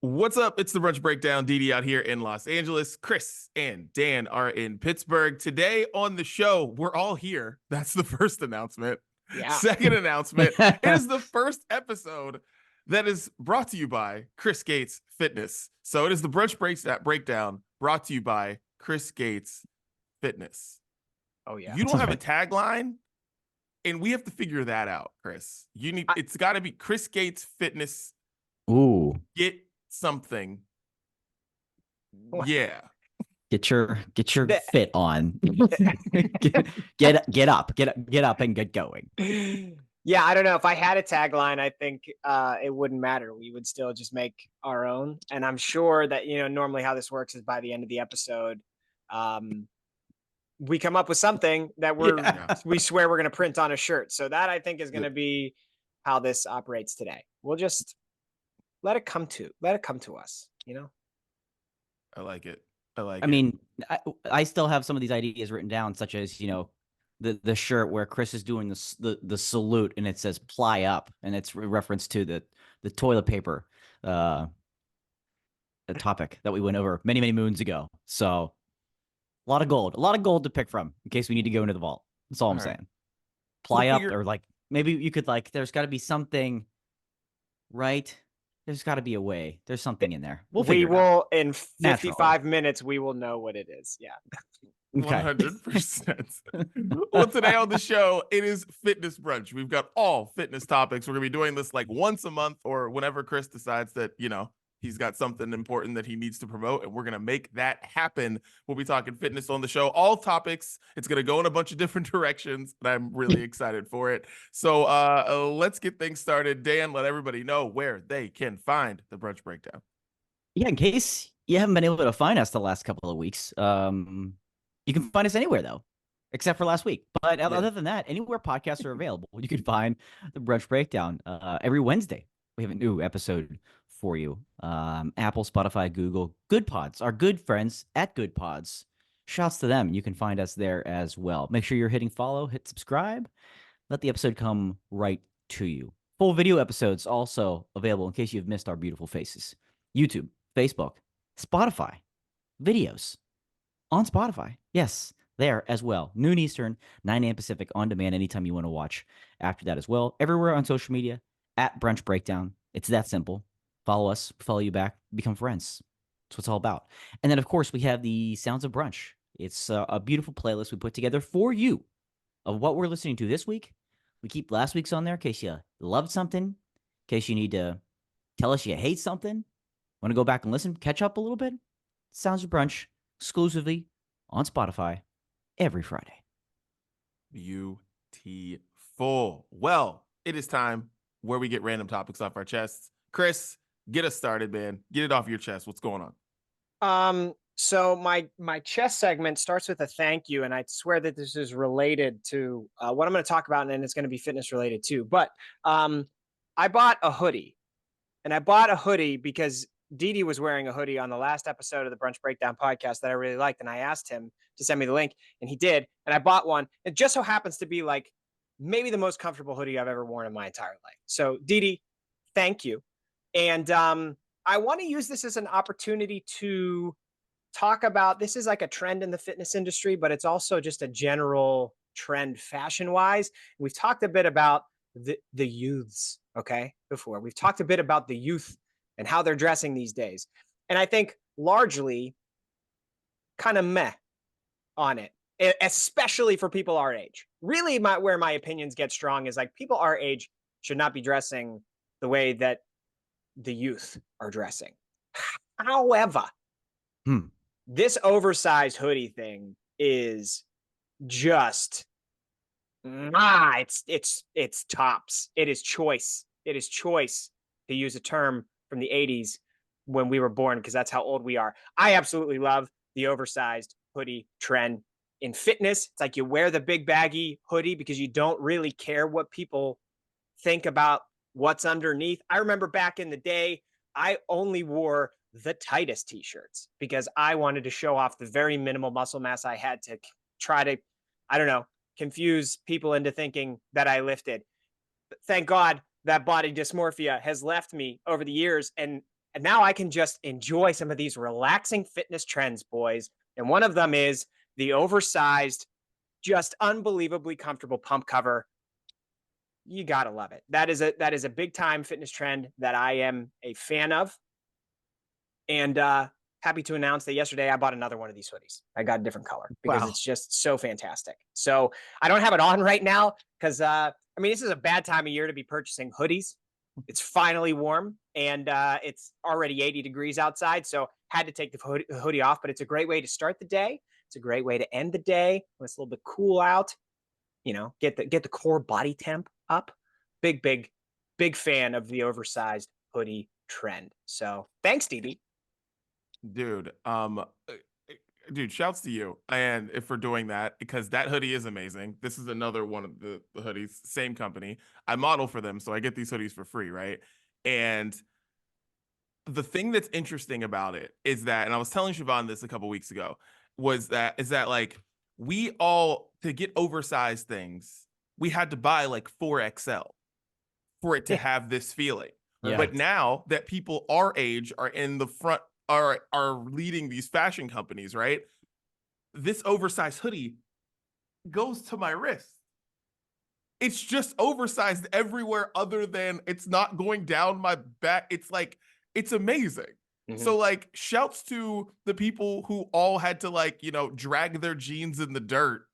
What's up? It's the Brunch Breakdown. Didi out here in Los Angeles. Chris and Dan are in Pittsburgh. Today on the show, we're all here. That's the first announcement. Yeah. Second announcement, it is the first episode that is brought to you by Chris Gates Fitness. So it is the Brunch Breakdown brought to you by Chris Gates Fitness. Oh yeah. You don't have a tagline, and we have to figure that out, Chris. It's got to be Chris Gates Fitness. Ooh. Get something. What? Yeah. Get your fit on. get up and get going. Yeah, I don't know. If I had a tagline, I think it wouldn't matter. We would still just make our own. And I'm sure that, normally how this works is by the end of the episode, we come up with something that we swear we're going to print on a shirt. So that I think is going to be how this operates today. We'll just let it come to us, I like it. I mean, I still have some of these ideas written down, such as, the shirt where Chris is doing the salute and it says "ply up" and it's a reference to the toilet paper the topic that we went over many moons ago. So a lot of gold to pick from in case we need to go into the vault. That's all I'm saying. Ply up, or like maybe you could there's got to be something, right? There's got to be a way. There's something in there. We will in 55 minutes. We will know what it is. Yeah. 100%. Well, today on the show, it is Fitness Brunch. We've got all fitness topics. We're going to be doing this like once a month or whenever Chris decides that, he's got something important that he needs to promote, and we're going to make that happen. We'll be talking fitness on the show, all topics. It's going to go in a bunch of different directions, and I'm really excited for it. So let's get things started. Dan, let everybody know where they can find the Brunch Breakdown. Yeah, in case you haven't been able to find us the last couple of weeks, you can find us anywhere, though, except for last week. But other than that, anywhere podcasts are available, you can find the Brunch Breakdown. Every Wednesday, we have a new episode for you. Apple, Spotify, Google, Good Pods, our good friends at Good Pods. Shouts to them. You can find us there as well. Make sure you're hitting follow, hit subscribe. Let the episode come right to you. Full video episodes also available in case you've missed our beautiful faces. YouTube, Facebook, Spotify, videos on Spotify. Yes, there as well. Noon Eastern, 9 a.m. Pacific, on demand anytime you want to watch after that as well. Everywhere on social media, at Brunch Breakdown. It's that simple. Follow us, follow you back, become friends. That's what it's all about. And then, of course, we have the Sounds of Brunch. It's a beautiful playlist we put together for you of what we're listening to this week. We keep last week's on there in case you loved something, in case you need to tell us you hate something, want to go back and listen, catch up a little bit. Sounds of Brunch, exclusively on Spotify every Friday. Beautiful. Well, it is time where we get random topics off our chests. Chris, get us started, man. Get it off your chest. What's going on? So my chest segment starts with a thank you, and I swear that this is related to what I'm going to talk about, and it's going to be fitness related too. But I bought a hoodie, and I bought a hoodie because Didi was wearing a hoodie on the last episode of the Brunch Breakdown podcast that I really liked, and I asked him to send me the link, and he did, and I bought one. It just so happens to be like maybe the most comfortable hoodie I've ever worn in my entire life. So Didi, thank you. And I want to use this as an opportunity to talk about, this is like a trend in the fitness industry, but it's also just a general trend fashion-wise. We've talked a bit about the youths, okay, before. We've talked a bit about the youth and how they're dressing these days. And I think largely kind of meh on it, especially for people our age. Really, where my opinions get strong is like people our age should not be dressing the way that the youth are dressing. However, this oversized hoodie thing is just it's tops. It is choice. It is choice, to use a term from the 80s when we were born, because that's how old we are. I absolutely love the oversized hoodie trend in fitness. It's like you wear the big baggy hoodie because you don't really care what people think about what's underneath. I remember back in the day, I only wore the tightest t-shirts because I wanted to show off the very minimal muscle mass I had to try to, I don't know, confuse people into thinking that I lifted. But thank God that body dysmorphia has left me over the years, and And now I can just enjoy some of these relaxing fitness trends, boys. And one of them is the oversized, just unbelievably comfortable pump cover. You gotta love it. That is a big time fitness trend that I am a fan of. And happy to announce that yesterday I bought another one of these hoodies. I got a different color because Wow. it's just so fantastic. So I don't have it on right now because I mean, this is a bad time of year to be purchasing hoodies. It's finally warm and it's already 80 degrees outside. So had to take the hoodie off, but it's a great way to start the day. It's a great way to end the day when it's a little bit cool out. You know, get the core body temp up. Big fan of the oversized hoodie trend. So thanks, DB. Dude, shouts to you and if for doing that, because that hoodie is amazing. This is another one of the hoodies, same company. I model for them, so I get these hoodies for free, right? And the thing that's interesting about it is that, and I was telling Siobhan this a couple weeks ago, is that like we all, to get oversized things, we had to buy like 4XL for it to have this feeling. Yeah. But now that people our age are in the front, are leading these fashion companies, right? This oversized hoodie goes to my wrist. It's just oversized everywhere other than it's not going down my back. It's like, it's amazing. So like, shouts to the people who all had to like, you know, drag their jeans in the dirt,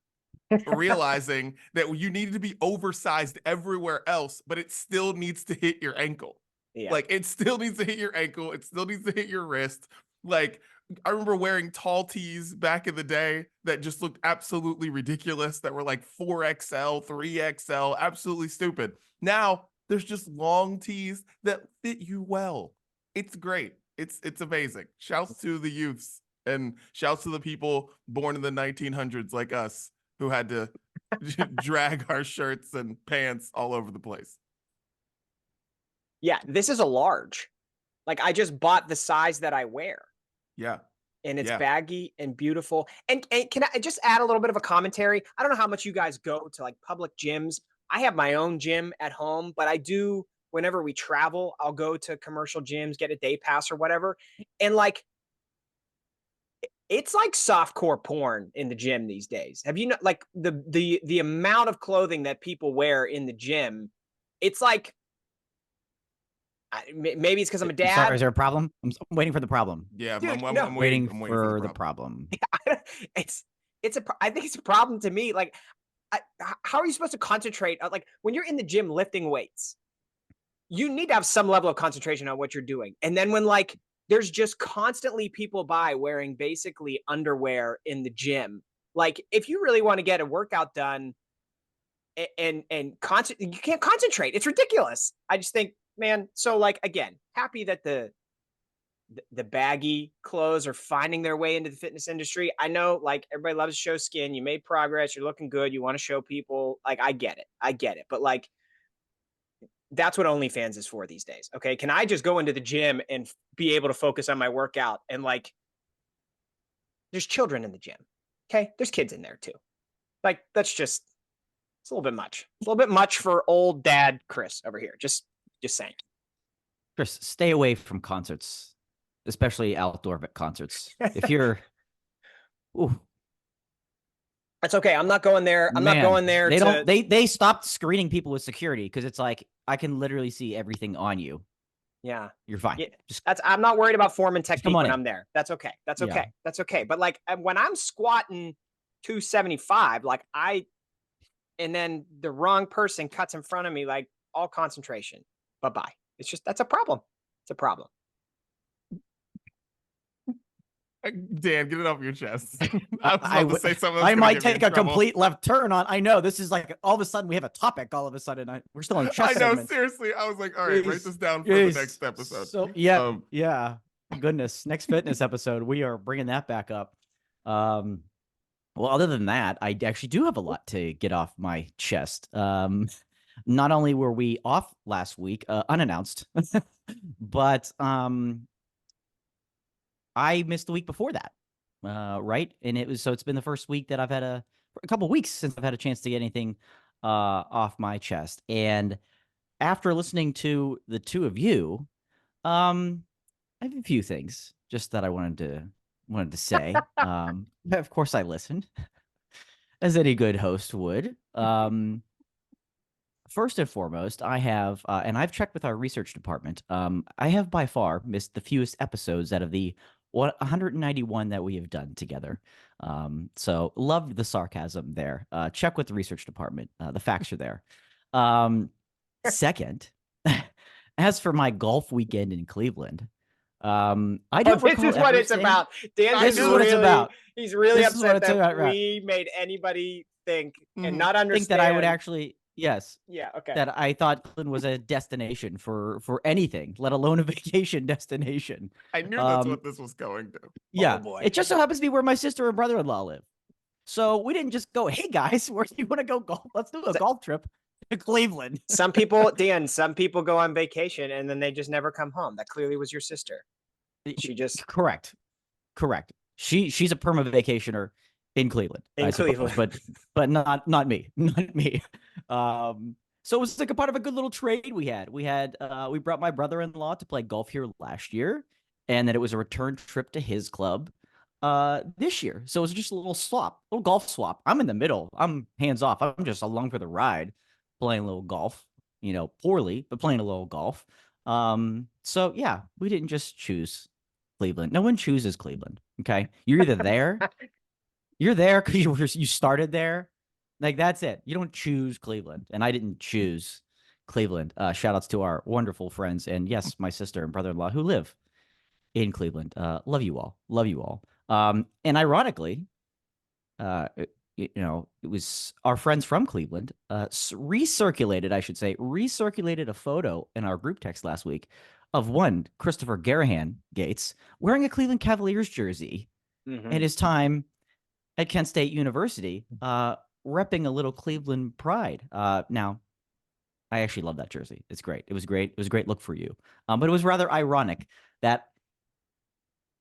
realizing that you needed to be oversized everywhere else, but it still needs to hit your ankle. Yeah. Like it still needs to hit your ankle. It still needs to hit your wrist. Like I remember wearing tall tees back in the day that just looked absolutely ridiculous, that were like 4XL, 3XL, absolutely stupid. Now there's just long tees that fit you well. It's great. It's amazing. Shouts to the youths and shouts to the people born in the 1900s like us who had to drag our shirts and pants all over the place. Yeah, this is a large. Like I just bought the size that I wear. Yeah. And it's Yeah. baggy and beautiful. And can I just add a little bit of a commentary? I don't know how much you guys go to like public gyms. I have my own gym at home, but I do, whenever we travel, I'll go to commercial gyms, get a day pass or whatever. And like, it's like softcore porn in the gym these days. Have you know, like the amount of clothing that people wear in the gym? It's like, maybe it's because I'm a I'm dad. sorry, is there a problem? I'm waiting for the problem. Yeah, Dude, I'm no. Waiting I'm for the problem. I think it's a problem to me. Like, how are you supposed to concentrate? Like when you're in the gym lifting weights, you need to have some level of concentration on what you're doing. And then when like there's just constantly people by wearing basically underwear in the gym, like if you really want to get a workout done and you can't concentrate. It's ridiculous. I just think, man. So like again, happy that the baggy clothes are finding their way into the fitness industry. I know like everybody loves to show skin. You made progress. You're looking good. You want to show people. Like, I get it. But like, that's what OnlyFans is for these days. Okay. Can I just go into the gym and be able to focus on my workout? And like, there's children in the gym. Okay. There's kids in there too. Like, it's a little bit much. It's a little bit much for old dad Chris over here. Just saying. Chris, stay away from concerts, especially outdoor concerts. If you're, ooh, that's okay. I'm not going there. I'm not going there. They stopped screening people with security because it's like I can literally see everything on you. Yeah, you're fine. Yeah, I'm not worried about form and technique when I'm there. That's okay. That's okay. Yeah. That's okay. But like when I'm squatting 275, like and then the wrong person cuts in front of me, like all concentration. Bye-bye. It's just, that's a problem. It's a problem. Dan, get it off your chest. I was about to say something. I might take a complete left turn on. I know this is like all of a sudden we have a topic. All of a sudden we're still on chess. I know, segment. Seriously. I was like, all right, write this down for the next episode. So yeah. Goodness, next fitness episode we are bringing that back up. Well, other than that, I actually do have a lot to get off my chest. Not only were we off last week, unannounced, but I missed the week before that, right? And it's been the first week that I've had a couple of weeks since I've had a chance to get anything off my chest. And after listening to the two of you, I have a few things just that I wanted to say. Of course, I listened, as any good host would. First and foremost, I have, and I've checked with our research department. I have by far missed the fewest episodes out of the 191 that we have done together. So loved the sarcasm there. Check with the research department. The facts are there. Second, as for my golf weekend in Cleveland, I don't this recall is what ever it's saying- about. Dan This is is what it's really, about. he's really This is what upset it's that about, right. we made anybody think and Mhm. not understand. Think that I would actually, yes, Yeah. Okay. that I thought Cleveland was a destination for anything, let alone a vacation destination. I knew that's what this was going to. Yeah, boy. it just so happens to be where my sister and brother-in-law live. So we didn't just go, hey guys, where do you want to go golf? Let's do a golf trip to Cleveland. Some people, Dan, some people go on vacation and then they just never come home. That clearly was your sister. She just Correct. She's a perma vacationer in Cleveland. In I suppose, Cleveland. but not me. Not me. So it was like a part of a good little trade we had. We brought my brother-in-law to play golf here last year, and then it was a return trip to his club this year. So it was just a little golf swap. I'm in the middle. I'm hands off. I'm just along for the ride, playing a little golf, poorly, but playing a little golf. So yeah, we didn't just choose Cleveland. No one chooses Cleveland. Okay. You're either there, you're there because you started there. Like that's it. You don't choose Cleveland. And I didn't choose Cleveland. Shout outs to our wonderful friends. And yes, my sister and brother-in-law who live in Cleveland. Love you all. Love you all. And ironically, it was our friends from Cleveland recirculated a photo in our group text last week of one Christopher Garahan Gates wearing a Cleveland Cavaliers jersey at his time at Kent State University, repping a little Cleveland pride. Now, I actually love that jersey. It's great. It was great. It was a great look for you. But it was rather ironic that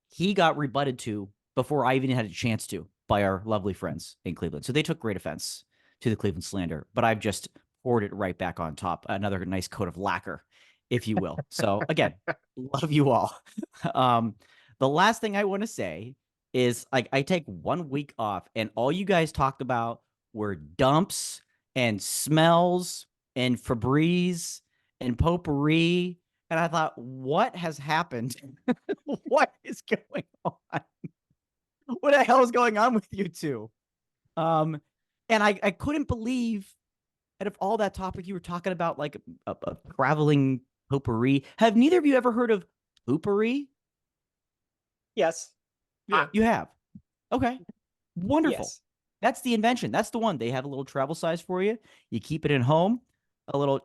he got rebutted to before I even had a chance to by our lovely friends in Cleveland. So they took great offense to the Cleveland slander, but I've just poured it right back on top. Another nice coat of lacquer, if you will. So again, love you all. The last thing I want to say is I take 1 week off and all you guys talked about were dumps and smells and Febreze and potpourri. And I thought, what has happened? What is going on? What the hell is going on with you two? And I couldn't believe out of all that topic you were talking about, like a traveling potpourri. Have neither of you ever heard of potpourri? Yes. Yeah. You have? Okay. Wonderful. Yes. That's the invention. That's the one. They have a little travel size for you. You keep it at home. A little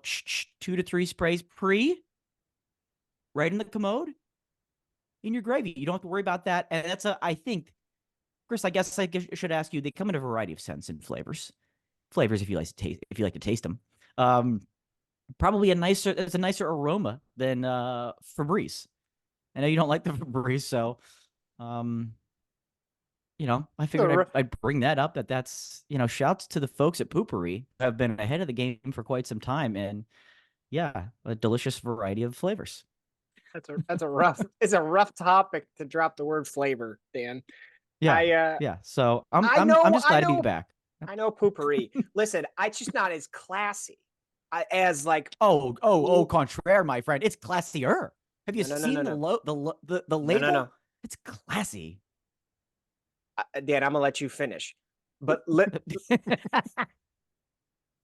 2 to 3 sprays right in the commode in your gravy. You don't have to worry about that. And that's I think, Chris, I guess I should ask you, they come in a variety of scents and flavors. Flavors if you like to taste them. Probably it's a nicer aroma than Febreze. I know you don't like the Febreze, so I figured I'd bring that up. That's shouts to the folks at Poopery who have been ahead of the game for quite some time, and yeah, a delicious variety of flavors. It's a rough topic to drop the word flavor, Dan. Yeah, yeah. So I'm just glad to be back. I know Poopery. Listen, it's just not as classy as like. Oh, contraire, my friend. It's classier. Have you seen the label? No. It's classy. Dan, I'm gonna let you finish, but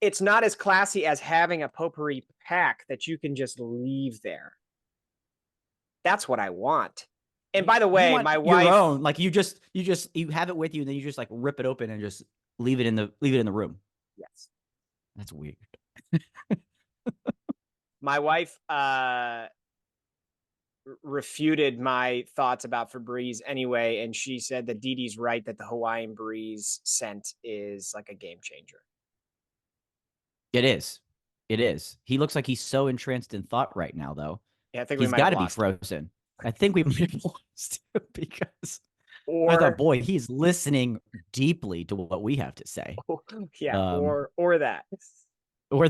it's not as classy as having a potpourri pack that you can just leave there. That's what I want. And by the way, my wife, your own, like you have it with you, and then you just like rip it open and just leave it in the room. Yes, that's weird. My wife refuted my thoughts about Febreze anyway, and she said that Dee Dee's right that the Hawaiian Breeze scent is like a game changer. It is. He looks like he's so entranced in thought right now, though. Yeah, I think he's got to be frozen. I think we might have lost him because I thought, boy, he's listening deeply to what we have to say. Yeah, or that. Or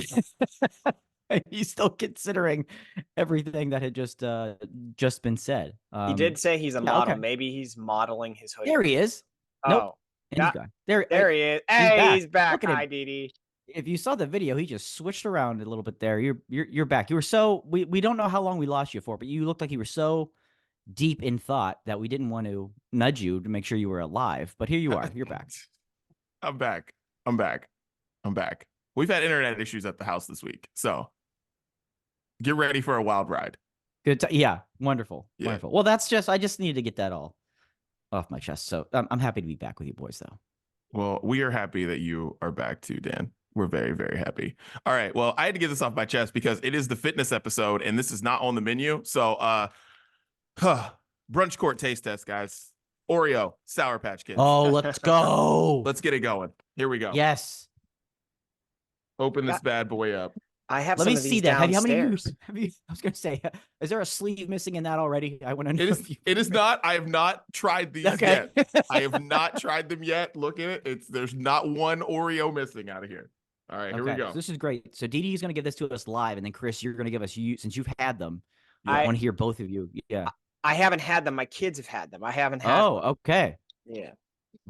He's still considering everything that had just been said. He did say he's a yeah, model. okay. Maybe he's modeling his hoodie. There he is. Nope. Oh, And he's gone. There he is. he's Hey, back. he's back. Look at him. Hi, Didi. If you saw the video, he just switched around a little bit there. You're back. You were so we don't know how long we lost you for, but you looked like you were so deep in thought that we didn't want to nudge you to make sure you were alive. But here you are. You're back. I'm back. I'm back. I'm back. We've had internet issues at the house this week, so get ready for a wild ride. Good. Yeah. Wonderful. Yeah. Wonderful. Well, I just needed to get that all off my chest. So I'm happy to be back with you boys, though. Well, we are happy that you are back too, Dan. We're very, very happy. All right. Well, I had to get this off my chest because it is the fitness episode and this is not on the menu. So, brunch court taste test, guys. Oreo, Sour Patch Kids. Oh, let's go. Let's get it going. Here we go. Yes. Open this bad boy up. I have Let some me of see these that. How many downstairs. have you? I was going to say, is there a sleeve missing in that already? I want to know. It is not. I have not tried these Okay. yet. I have not tried them yet. Look at it. There's not one Oreo missing out of here. All right, here we go. So this is great. So Didi is going to give this to us live, and then Chris, you're going to give us since you've had them. I I want to hear both of you. Yeah. I haven't had them. My kids have had them. I haven't had. Oh, okay. Yeah.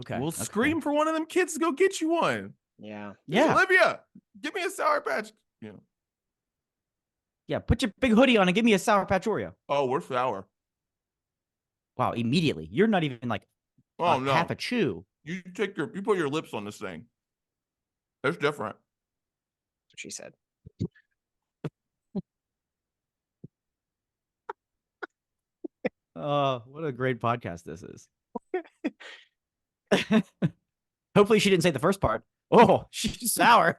Okay. We'll okay. scream for one of them kids to go get you one. Yeah. Yeah. Olivia, give me a Sour Patch. Yeah. Yeah. Put your big hoodie on and give me a Sour Patch Oreo. Oh, we're sour. Wow. Immediately. You're not even like Oh no. half a chew. You put your lips on this thing. That's different. That's what she said. Oh, what a great podcast this is. Hopefully she didn't say the first part. Oh, she's sour.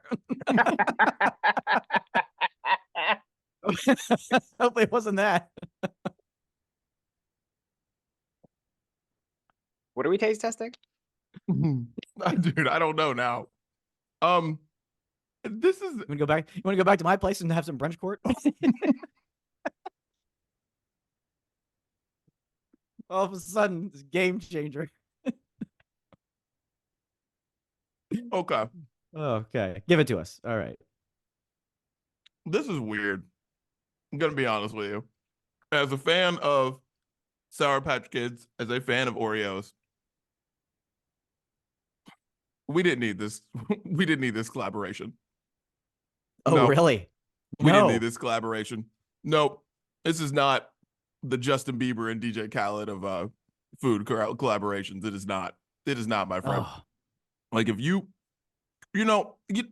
Hopefully it wasn't that. What are we taste testing? Dude, I don't know now. This is You want to go back to my place and have some brunch court? All of a sudden, it's a game changer. okay. Okay. Give it to us. All right. This is weird. I'm gonna be honest with you. As a fan of Sour Patch Kids, as a fan of Oreos, we didn't need this. We didn't need this collaboration. Oh, No. really? We No. didn't need this collaboration. Nope. This is not the Justin Bieber and DJ Khaled of food collaborations. It is not. It is not, my friend. Oh, Like if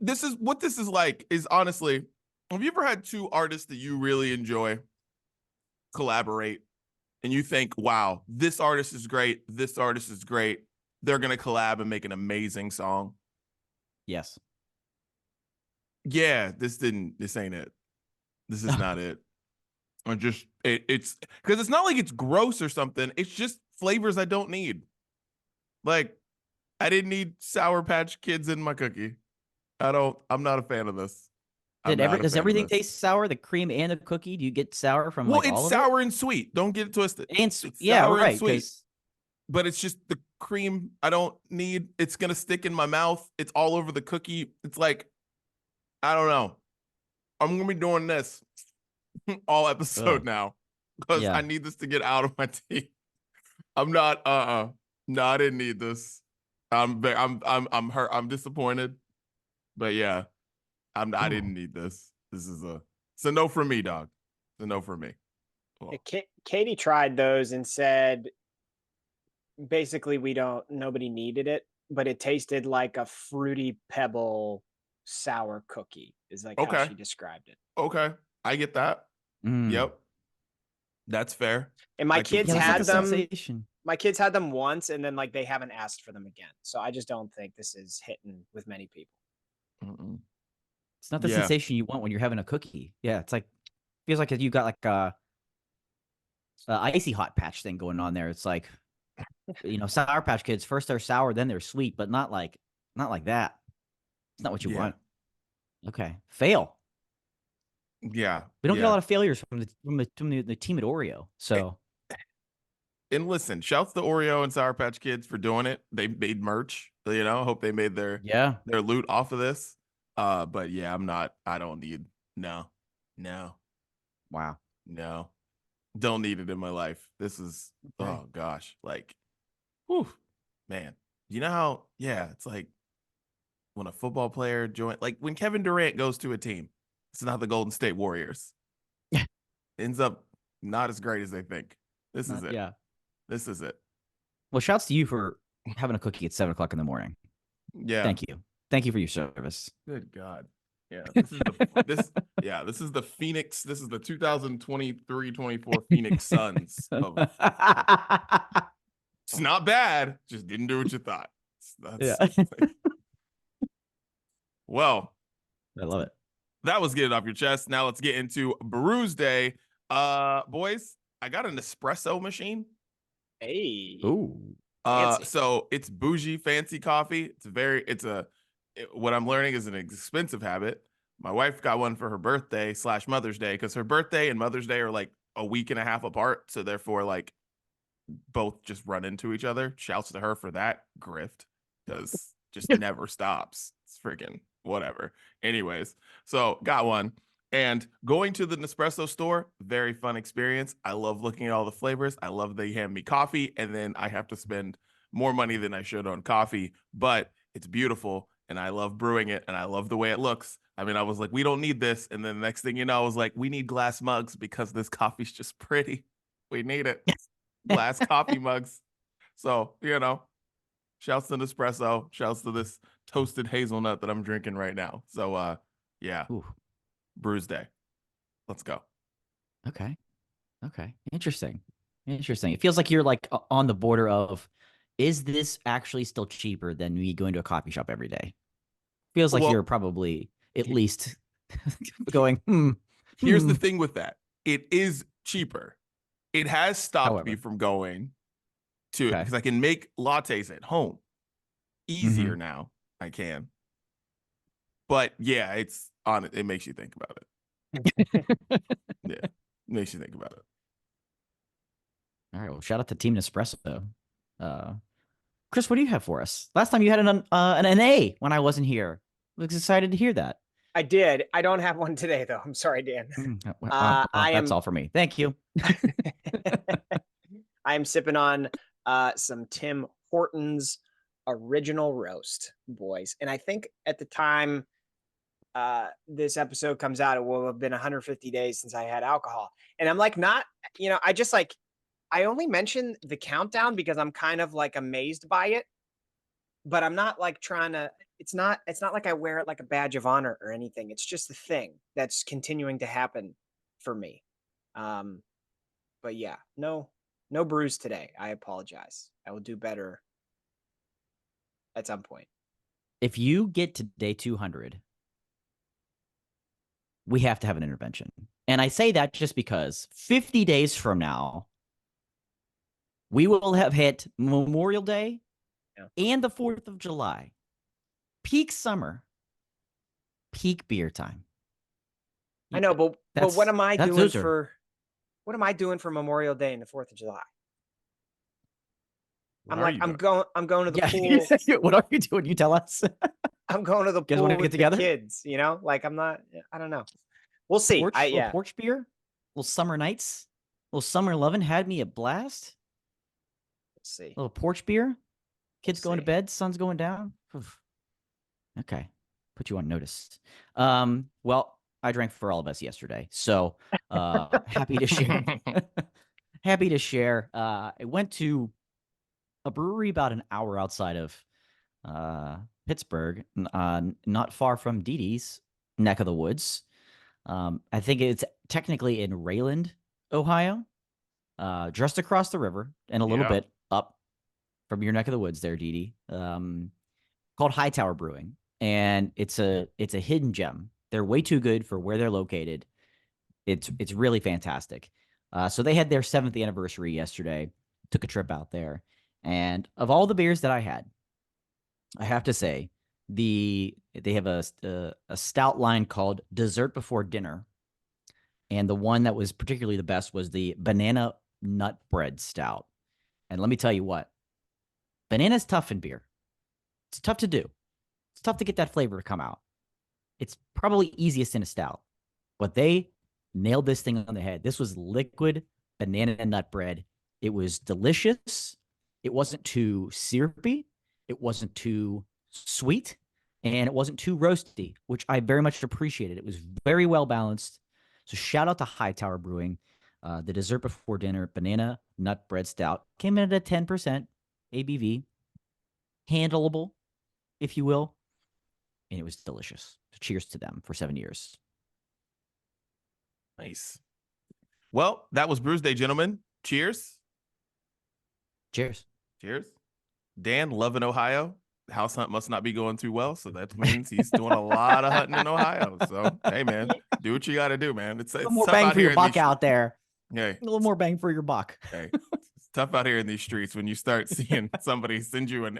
this is what this is like is honestly, have you ever had two artists that you really enjoy collaborate and you think, wow, this artist is great. This artist is great. They're going to collab and make an amazing song. yes. Yeah, this ain't it. This is not it. Or it's because it's not like it's gross or something. It's just flavors I don't need. Like I didn't need Sour Patch Kids in my cookie. I'm not a fan of this. Does everything taste sour? The cream and the cookie? Do you get sour from Well, like all it's of sour and sweet. Don't get it twisted. it? And It's yeah, sour and right. sweet. 'Cause- But it's just the cream I don't need. It's gonna stick in my mouth. It's all over the cookie. It's like, I don't know. I'm gonna be doing this all episode Ugh. now because Yeah. I need this to get out of my teeth. I'm not. No, I didn't need this. I'm hurt. I'm disappointed. But yeah, I didn't need this. This is it's a no for me, dog. It's a no for me. Well, Katie tried those and said, basically, nobody needed it, but it tasted like a fruity pebble sour cookie, is like how Okay. she described it. okay, I get that. Mm. Yep, that's fair. And my I kids Yeah, completely that's had like a get that. them. sensation. My kids had them once, and then like they haven't asked for them again. So I just don't think this is hitting with many people. Mm-mm. It's not the Yeah. sensation you want when you're having a cookie. Yeah, it's like feels like you got like a icy hot patch thing going on there. It's like Sour Patch Kids. First they're sour, then they're sweet, but not like that. It's not what you Yeah. want. Okay, fail. Yeah, We don't get a yeah. lot of failures from the team at Oreo. So And listen, shouts to Oreo and Sour Patch Kids for doing it. They made merch. Hope they made their yeah, loot off of this. But yeah, I don't need no. No, Wow. no, don't need it in my life. This is Okay. oh gosh, like, whew, man. You know how? Yeah, it's like when a football player like when Kevin Durant goes to a team, it's not the Golden State Warriors. Ends up not as great as they think. This is it. Yeah. This is it. Well, shouts to you for having a cookie at 7 o'clock in the morning. Yeah. Thank you. Thank you for your service. Good God. Yeah. This is the Phoenix. This is the 2023-24 Phoenix Suns of it's not bad. Just didn't do what you thought. That's Yeah. well, I love it. that was Get It Off Your Chest. Now let's get into Brews Day. Boys, I got an espresso machine. Hey. Ooh. Fancy. So it's bougie, fancy coffee. What I'm learning is an expensive habit. My wife got one for her birthday / Mother's Day because her birthday and Mother's Day are like a week and a half apart. So therefore, like both just run into each other. Shouts to her for that grift because just never stops. It's freaking whatever. Anyways, so got one. And going to the Nespresso store, very fun experience. I love looking at all the flavors. I love they hand me coffee, and then I have to spend more money than I should on coffee, but it's beautiful, and I love brewing it, and I love the way it looks. I mean, I was like, we don't need this. And then the next thing you know, I was like, we need glass mugs because this coffee's just pretty. We need it. Glass coffee mugs. So, shouts to Nespresso. Shouts to this toasted hazelnut that I'm drinking right now. So, yeah. Ooh. Brews Day. Let's go. Okay. Interesting. It feels like you're like on the border of, is this actually still cheaper than me going to a coffee shop every day? Feels like you're probably at least going, Here's the thing with that. It is cheaper. It has stopped me from going to it because I can make lattes at home easier now. I can. But yeah, it makes you think about it. Yeah, it makes you think about it. All right. Well, shout out to Team Nespresso. Chris, what do you have for us? Last time you had an A when I wasn't here. I was excited to hear that. I did. I don't have one today, though. I'm sorry, Dan. That's all for me. Thank you. I am sipping on some Tim Hortons original roast, boys. And I think at the time this episode comes out, it will have been 150 days since I had alcohol. And I'm like, I only mention the countdown because I'm kind of like amazed by it, but I'm not like trying to, it's not like I wear it like a badge of honor or anything. It's just a thing that's continuing to happen for me. But yeah, no brews today. I apologize. I will do better at some point. If you get to day 200, we have to have an intervention. And I say that just because 50 days from now, we will have hit Memorial Day and the 4th of July. Peak summer, peak beer time. I know, but what am I doing for Memorial Day and the 4th of July? I'm going to the pool. What are you doing? You tell us. I'm going to the pool with the kids, like I'm not, I don't know. We'll see. Porch beer, little summer nights, little summer loving had me a blast. Let's see. Little porch beer, kids going to bed, sun's going down. Okay. Put you on notice. Well, I drank for all of us yesterday, so happy to share. Happy to share. I went to a brewery about an hour outside of Pittsburgh, not far from Dee Dee's neck of the woods. I think it's technically in Rayland, Ohio, just across the river and a little bit up from your neck of the woods there, Dee Dee. Called Hightower Brewing, and it's a hidden gem. They're way too good for where they're located. It's really fantastic. So they had their 7th anniversary yesterday. Took a trip out there, and of all the beers that I had, I have to say they have a stout line called Dessert Before Dinner, and the one that was particularly the best was the Banana Nut Bread Stout. And let me tell you what, banana's tough in beer. It's tough to do. It's tough to get that flavor to come out. It's probably easiest in a stout, but they nailed this thing on the head. This was liquid banana nut bread. It was delicious. It wasn't too syrupy. It wasn't too sweet. And it wasn't too roasty, which I very much appreciated. It was very well balanced. So shout out to Hightower Brewing. The dessert before dinner, banana nut bread stout, came in at a 10% ABV. Handleable, if you will. And it was delicious. So cheers to them for 7 years. Nice. Well, that was Brews Day, gentlemen. Cheers. Cheers. Cheers. Dan, love in Ohio. The house hunt must not be going too well, so that means he's doing a lot of hunting in Ohio. So, hey, man, do what you got to do, man. It's a little more tough bang out for here your in buck these out there. Hey, A little more bang for your buck. hey, it's tough out here in these streets when you start seeing somebody send you an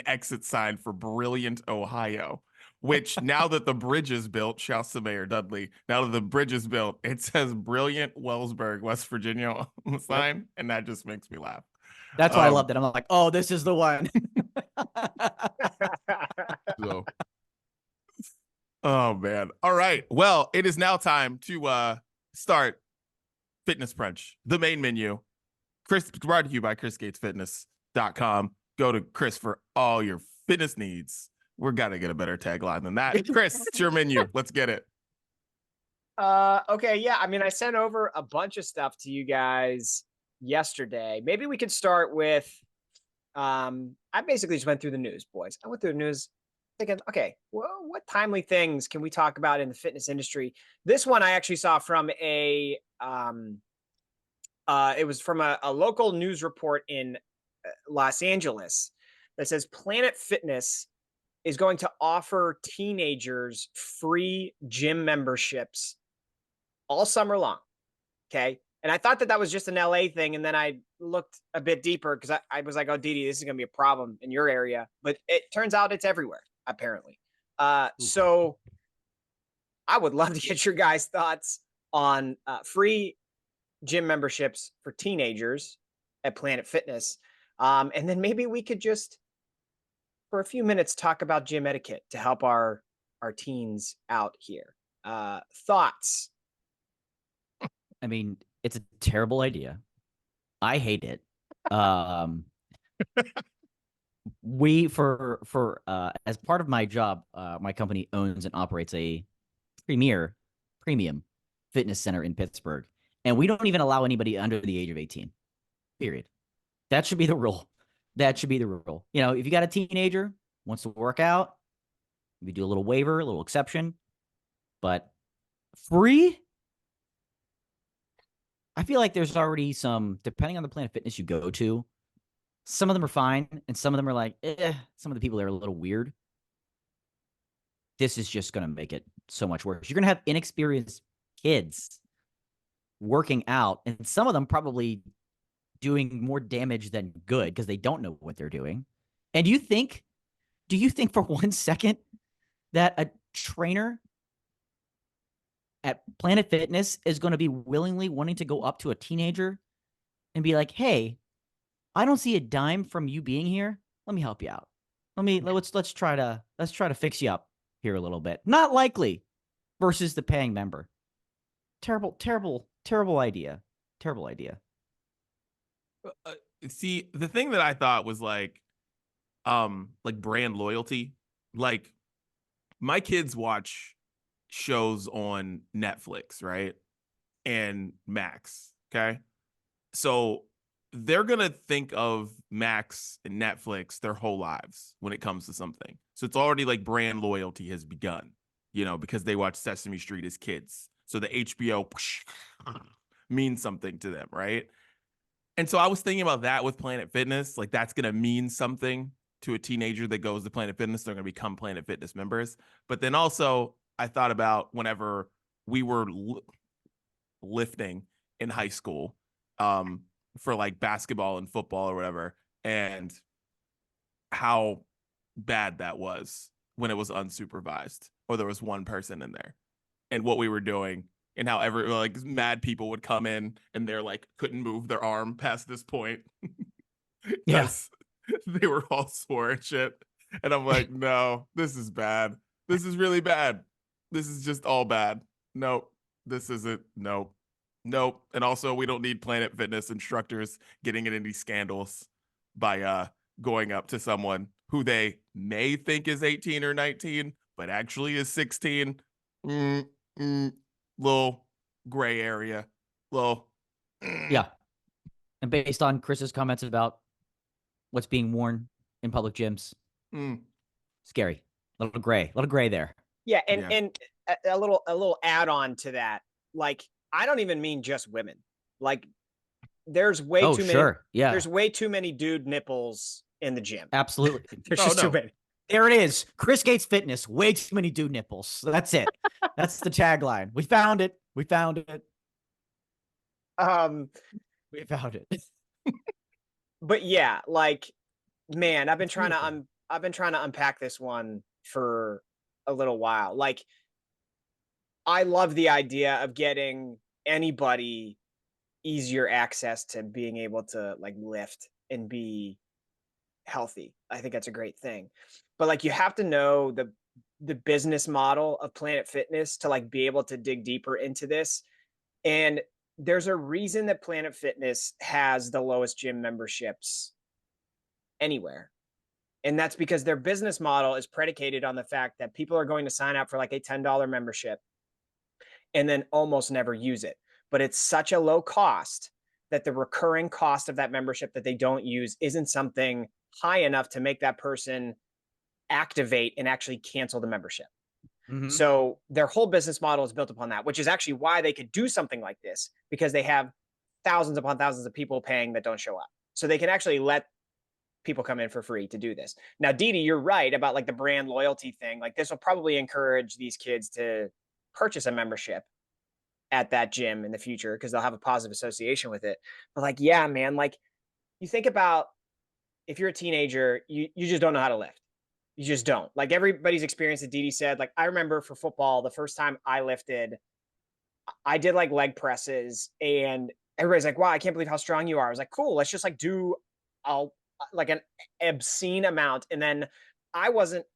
exit sign for Brilliant, Ohio, which now that the bridge is built, shouts to Mayor Dudley, now that the bridge is built, it says Brilliant, Wellsburg, West Virginia on the sign, and that just makes me laugh. That's why I loved it. I'm like, oh, this is the one. So, oh man. All right. Well, it is now time to start Fitness Brunch, the main menu. Chris, brought to you by ChrisGatesFitness.com. Go to Chris for all your fitness needs. We're gotta get a better tagline than that. Chris, it's your menu. Let's get it. Okay, yeah. I mean, I sent over a bunch of stuff to you guys yesterday. Maybe we could start with I basically just went through the news, boys. I went through the news thinking, okay, well, what timely things can we talk about in the fitness industry? This one I actually saw from it was from a local news report in Los Angeles that says Planet Fitness is going to offer teenagers free gym memberships all summer long. Okay. And I thought that that was just an LA thing. And then I looked a bit deeper because I was like, oh, Didi, this is going to be a problem in your area. But it turns out it's everywhere, apparently. So I would love to get your guys' thoughts on free gym memberships for teenagers at Planet Fitness. And then maybe we could just, for a few minutes, talk about gym etiquette to help our teens out here. Thoughts? I mean, it's a terrible idea. I hate it. We for as part of my job, my company owns and operates a premium fitness center in Pittsburgh, and we don't even allow anybody under the age of 18. Period. That should be the rule. That should be the rule. You know, if you got a teenager wants to work out, we do a little waiver, a little exception, but free. I feel like there's already some, depending on the Planet Fitness you go to, some of them are fine, and some of them are like, some of the people there are a little weird. This is just going to make it so much worse. You're going to have inexperienced kids working out, and some of them probably doing more damage than good because they don't know what they're doing. And do you think for 1 second that a trainer at Planet Fitness is going to be willingly wanting to go up to a teenager and be like, hey, I don't see a dime from you being here. Let me help you out. Let's try to fix you up here a little bit. Not likely versus the paying member. Terrible idea. Terrible idea. See, the thing that I thought was like brand loyalty. Like, my kids watch shows on Netflix, right? And Max, okay? So they're going to think of Max and Netflix their whole lives when it comes to something. So it's already like brand loyalty has begun, you know, because they watch Sesame Street as kids. So the HBO means something to them, right? And so I was thinking about that with Planet Fitness. Like, that's going to mean something to a teenager that goes to Planet Fitness. They're going to become Planet Fitness members. But then also I thought about whenever we were lifting in high school for like basketball and football or whatever, and how bad that was when it was unsupervised or there was one person in there, and what we were doing, and how mad people would come in and they're like couldn't move their arm past this point. Yes. They were all sore and shit. And I'm like, no, this is bad. This is really bad. This is just all bad. Nope. This isn't. Nope. Nope. And also, we don't need Planet Fitness instructors getting in any scandals by going up to someone who they may think is 18 or 19, but actually is 16. Mm, little gray area. Little. Yeah. And based on Chris's comments about what's being worn in public gyms, scary. A little gray there. Yeah, and a little add on to that. Like, I don't even mean just women. Like, there's way too many. Yeah. There's way too many dude nipples in the gym. Absolutely. There's just too many. There it is. Chris Gates Fitness. Way too many dude nipples. That's it. That's the tagline. We found it. We found it. We found it. But yeah, like, man, I've been trying to unpack this one for a little while. Like, I love the idea of getting anybody easier access to being able to like lift and be healthy. I think that's a great thing. But like, you have to know the business model of Planet Fitness to like be able to dig deeper into this. And there's a reason that Planet Fitness has the lowest gym memberships anywhere. And that's because their business model is predicated on the fact that people are going to sign up for like a $10 membership and then almost never use it. But it's such a low cost that the recurring cost of that membership that they don't use isn't something high enough to make that person activate and actually cancel the membership. So their whole business model is built upon that, which is actually why they could do something like this, because they have thousands upon thousands of people paying that don't show up. So they can actually let people come in for free to do this. Now, Didi, you're right about like the brand loyalty thing. Like, this will probably encourage these kids to purchase a membership at that gym in the future because they'll have a positive association with it. But like, yeah, man, like, you think about if you're a teenager, you just don't know how to lift. You just don't. Like, everybody's experience that Didi said, like, I remember for football, the first time I lifted, I did like leg presses and everybody's like, wow, I can't believe how strong you are. I was like, cool, let's just like do like an obscene amount. And then I wasn't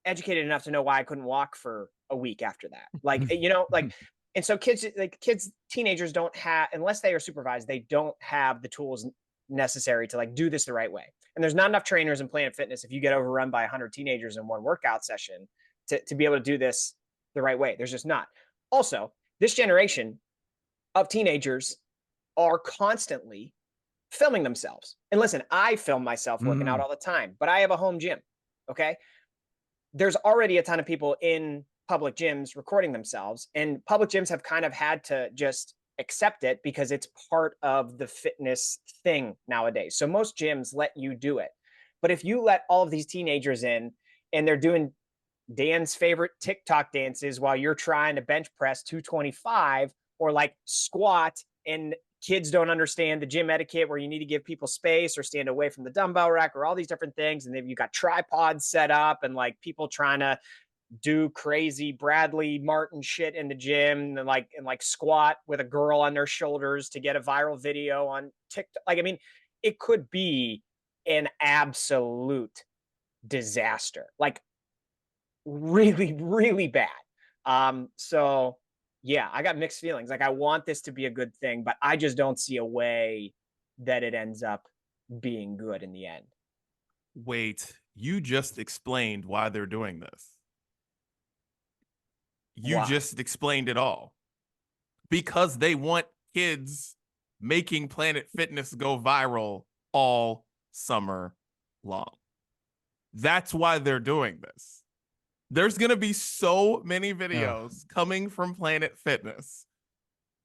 educated enough to know why I couldn't walk for a week after that. Like, you know, like, and so teenagers don't have, unless they are supervised, they don't have the tools necessary to like do this the right way. And there's not enough trainers in Planet Fitness if you get overrun by 100 teenagers in one workout session to be able to do this the right way. There's just not. Also, this generation of teenagers are constantly filming themselves. And listen, I film myself working out all the time, but I have a home gym. Okay. There's already a ton of people in public gyms recording themselves, and public gyms have kind of had to just accept it because it's part of the fitness thing nowadays. So most gyms let you do it. But if you let all of these teenagers in and they're doing Dan's favorite TikTok dances while you're trying to bench press 225 or like squat, and kids don't understand the gym etiquette where you need to give people space or stand away from the dumbbell rack or all these different things. And then you got tripods set up and like people trying to do crazy Bradley Martin shit in the gym and like squat with a girl on their shoulders to get a viral video on TikTok. Like, I mean, it could be an absolute disaster, like really, really bad. So yeah, I got mixed feelings. Like, I want this to be a good thing, but I just don't see a way that it ends up being good in the end. Wait, you just explained why they're doing this. You just explained it all. Because they want kids making Planet Fitness go viral all summer long. That's why they're doing this. There's going to be so many videos coming from Planet Fitness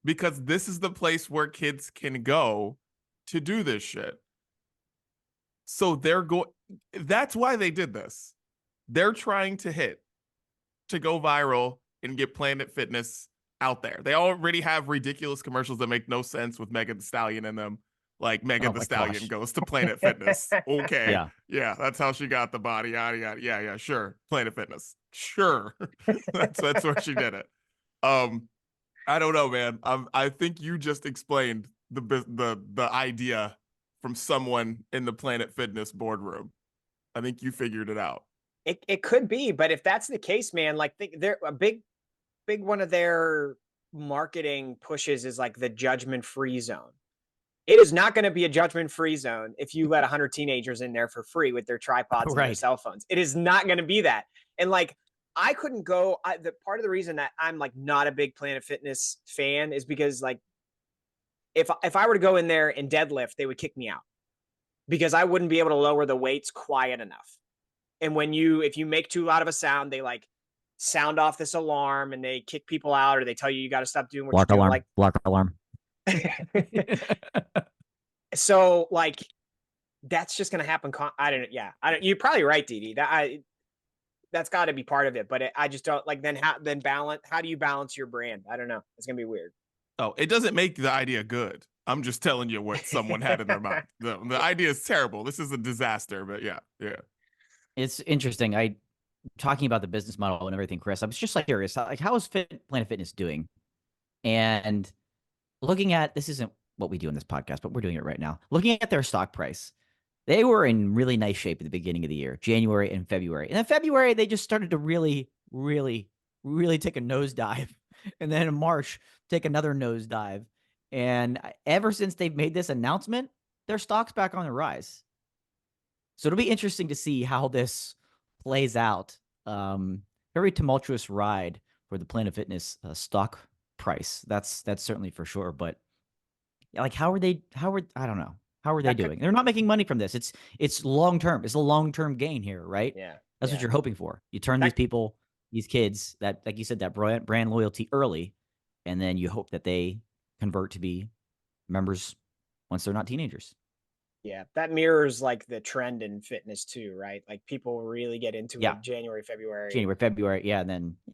because this is the place where kids can go to do this shit. So that's why they did this. They're trying to go viral and get Planet Fitness out there. They already have ridiculous commercials that make no sense with Megan Thee Stallion in them. Like, Megan Thee Stallion goes to Planet Fitness. Okay. Yeah, that's how she got the body. Yada, yada. Yeah, sure. Planet Fitness. Sure. that's where she did it. I don't know, man. I think you just explained the idea from someone in the Planet Fitness boardroom. I think you figured it out. It could be, but if that's the case, man, like they're a big one of their marketing pushes is like the judgment-free zone. It is not going to be a judgment-free zone if you let 100 teenagers in there for free with their tripods and their Right. cell phones. It is not going to be that. And like, I couldn't go. The part of the reason that I'm like not a big Planet Fitness fan is because like, if I were to go in there and deadlift, they would kick me out because I wouldn't be able to lower the weights quiet enough. And if you make too loud of a sound, they like sound off this alarm and they kick people out, or they tell you got to stop doing what Block you're doing. alarm. Like, Block alarm. so like, that's just going to happen. You're probably right, Didi. That's got to be part of it, but I just don't like, how do you balance your brand? I don't know. It's going to be weird. Oh, it doesn't make the idea good. I'm just telling you what someone had in their mind. The idea is terrible. This is a disaster, but yeah. It's interesting. Talking about the business model and everything, Chris, I was just like curious, like how is Planet Fitness doing? And looking at, this isn't what we do in this podcast, but we're doing it right now. Looking at their stock price, they were in really nice shape at the beginning of the year, January and February. And then February, they just started to really, really, really take a nosedive. And then in March, take another nosedive. And ever since they've made this announcement, their stock's back on the rise. So it'll be interesting to see how this plays out. Very tumultuous ride for the Planet Fitness stock price. That's certainly for sure. But like, I don't know. How are they doing? They're not making money from this. It's long term. It's a long term gain here, right? Yeah, that's what you're hoping for. You turn these people, these kids, that, like you said, that brand loyalty early, and then you hope that they convert to be members once they're not teenagers. Yeah, that mirrors like the trend in fitness too, right? Like people really get into it January, February. Yeah, and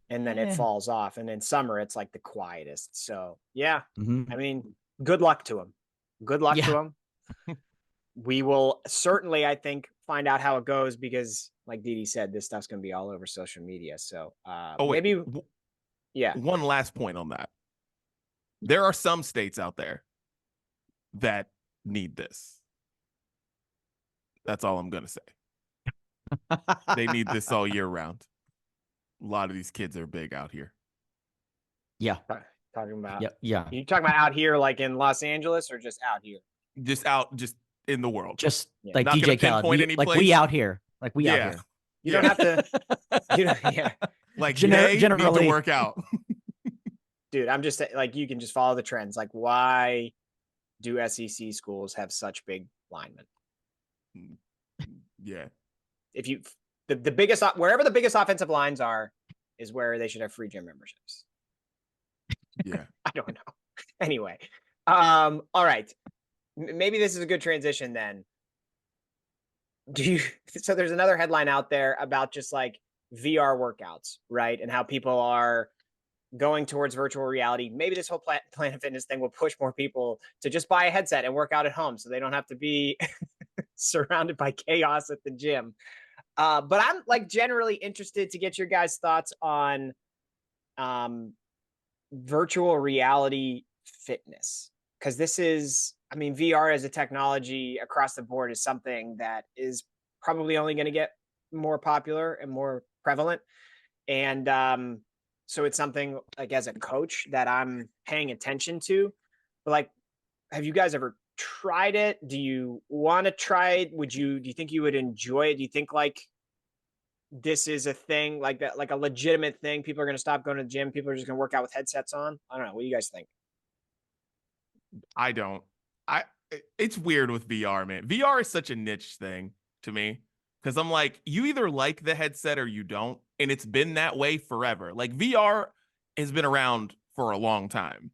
then it falls off, and then summer it's like the quietest. So yeah, mm-hmm. I mean, good luck to them. Good luck to them. We will certainly, I think, find out how it goes because, like Didi said, this stuff's going to be all over social media. So maybe, One last point on that. There are some states out there that need this. That's all I'm going to say. They need this all year round. A lot of these kids are big out here. Yeah. Talking about. Yeah. You talking about out here, like in Los Angeles, or just out here? Just in the world. Just like not DJ Khaled. We out here. Like we out here. You don't have to. Like generally need to work out. Dude, I'm just like, you can just follow the trends. Like, why do SEC schools have such big linemen? Yeah. If you the biggest, wherever the biggest offensive lines are, is where they should have free gym memberships. Yeah. I don't know. Anyway, all right. Maybe this is a good transition then. So there's another headline out there about just like VR workouts, right? And how people are going towards virtual reality. Maybe this whole Planet Fitness thing will push more people to just buy a headset and work out at home so they don't have to be surrounded by chaos at the gym. But I'm like generally interested to get your guys' thoughts on virtual reality fitness, because this is, I mean, VR as a technology across the board is something that is probably only going to get more popular and more prevalent. And so it's something like as a coach that I'm paying attention to. But like, have you guys ever tried it? Do you want to try it? Do you think you would enjoy it? Do you think like this is a thing like that, like a legitimate thing? People are going to stop going to the gym. People are just going to work out with headsets on. I don't know. What do you guys think? I don't. It's weird with VR, man. VR is such a niche thing to me because I'm like, you either like the headset or you don't. And it's been that way forever. Like VR has been around for a long time.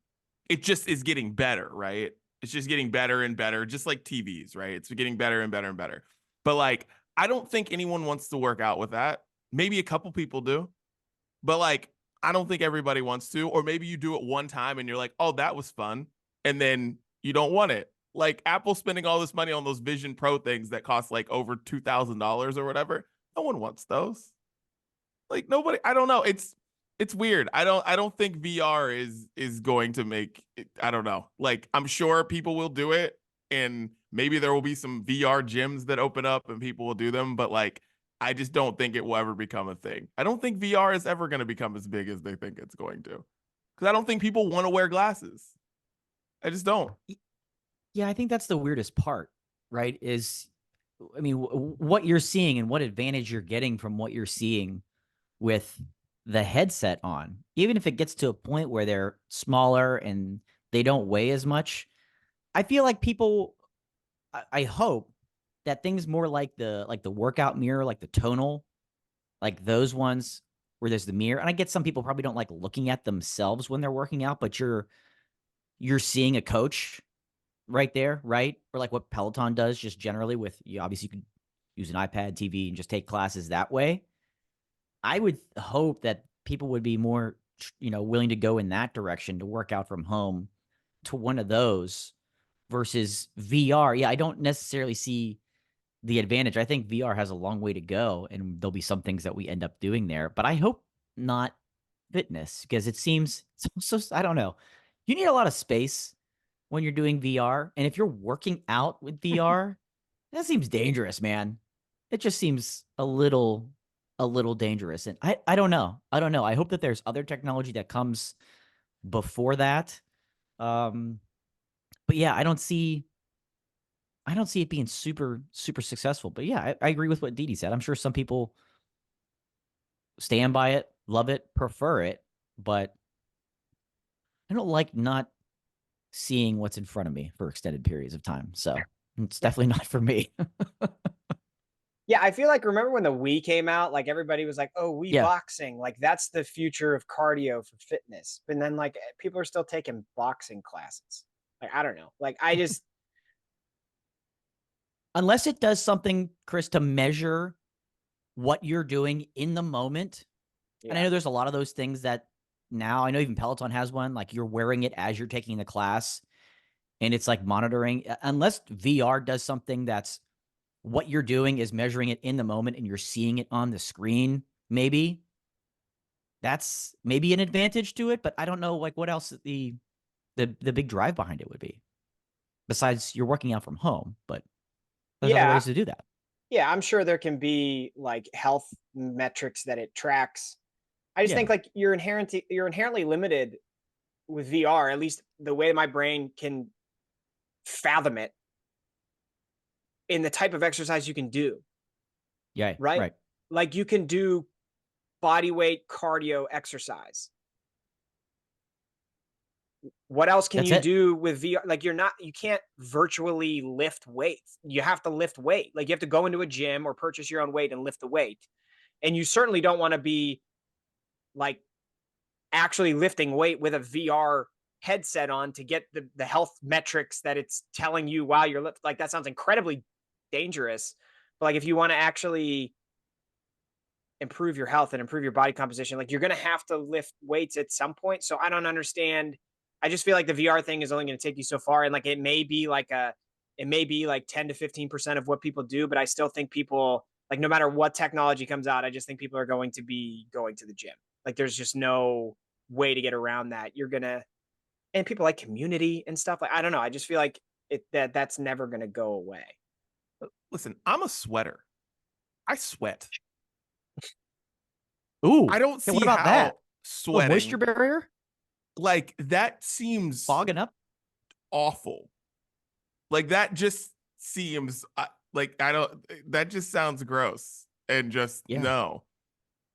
It just is getting better, right? It's just getting better and better, just like TVs, right? It's getting better and better and better. But like, I don't think anyone wants to work out with that. Maybe a couple people do. But like, I don't think everybody wants to. Or maybe you do it one time and you're like, oh, that was fun. And then you don't want it. Like Apple spending all this money on those Vision Pro things that cost like over $2,000 or whatever. No one wants those. Like nobody, I don't know. It's weird. I don't think VR is going to make it, I don't know. Like I'm sure people will do it and maybe there will be some VR gyms that open up and people will do them, but like I just don't think it will ever become a thing. I don't think VR is ever going to become as big as they think it's going to. because I don't think people want to wear glasses. I just don't. Yeah, I think that's the weirdest part, right? I mean, what you're seeing and what advantage you're getting from what you're seeing with the headset on, even if it gets to a point where they're smaller and they don't weigh as much. I feel like people, I hope that things more like the workout mirror, like the tonal, like those ones where there's the mirror. And I get some people probably don't like looking at themselves when they're working out, but you're seeing a coach right there, right? Or like what Peloton does just generally with you. Obviously, you could use an iPad, TV, and just take classes that way. I would hope that people would be more, willing to go in that direction to work out from home to one of those versus VR. Yeah, I don't necessarily see the advantage. I think VR has a long way to go, and there'll be some things that we end up doing there. But I hope not fitness because it seems so. I don't know. You need a lot of space when you're doing VR, and if you're working out with VR, that seems dangerous, man. It just seems a little dangerous, and I don't know. I don't know. I hope that there's other technology that comes before that. Um, but yeah, I don't see it being super, super successful. But yeah, I agree with what Didi said. I'm sure some people stand by it, love it, prefer it, but I don't like not seeing what's in front of me for extended periods of time. So it's definitely not for me. Yeah, I feel like remember when the Wii came out, like everybody was like, "Oh, Wii Yeah. boxing, like that's the future of cardio for fitness." But then like people are still taking boxing classes. Like I don't know. Like I just Unless it does something, Chris, to measure what you're doing in the moment. And I yeah. know there's a lot of those things that now I know even Peloton has one, like you're wearing it as you're taking the class and it's like monitoring. Unless VR does something that's what you're doing is measuring it in the moment and you're seeing it on the screen, maybe that's maybe an advantage to it. But I don't know like what else the big drive behind it would be. Besides you're working out from home, but there's other Yeah. ways to do that. Yeah, I'm sure there can be like health metrics that it tracks. I just Yeah. think like you're inherently limited with VR, at least the way my brain can fathom it in the type of exercise you can do, Yeah. right? Right. Like you can do body weight cardio exercise. What else can That's you it. do with VR? Like you can't virtually lift weights. You have to lift weight. Like you have to go into a gym or purchase your own weight and lift the weight. And you certainly don't want to be like actually lifting weight with a VR headset on to get the health metrics that it's telling you while you're like that sounds incredibly dangerous. But like if you want to actually improve your health and improve your body composition, like you're going to have to lift weights at some point. So I don't understand. I just feel like the VR thing is only going to take you so far. And like it may be like 10 to 15% of what people do, but I still think people, like, no matter what technology comes out, I just think people are going to be going to the gym. Like, there's just no way to get around that. And people like community and stuff. Like, I don't know. I just feel like that's never going to go away. Listen, I'm a sweater. I sweat. Ooh. I don't Hey, what see about how that? What, sweating, moisture barrier? like that seems Fogging up? awful. Like that just seems like I don't. That just sounds gross and just Yeah. no.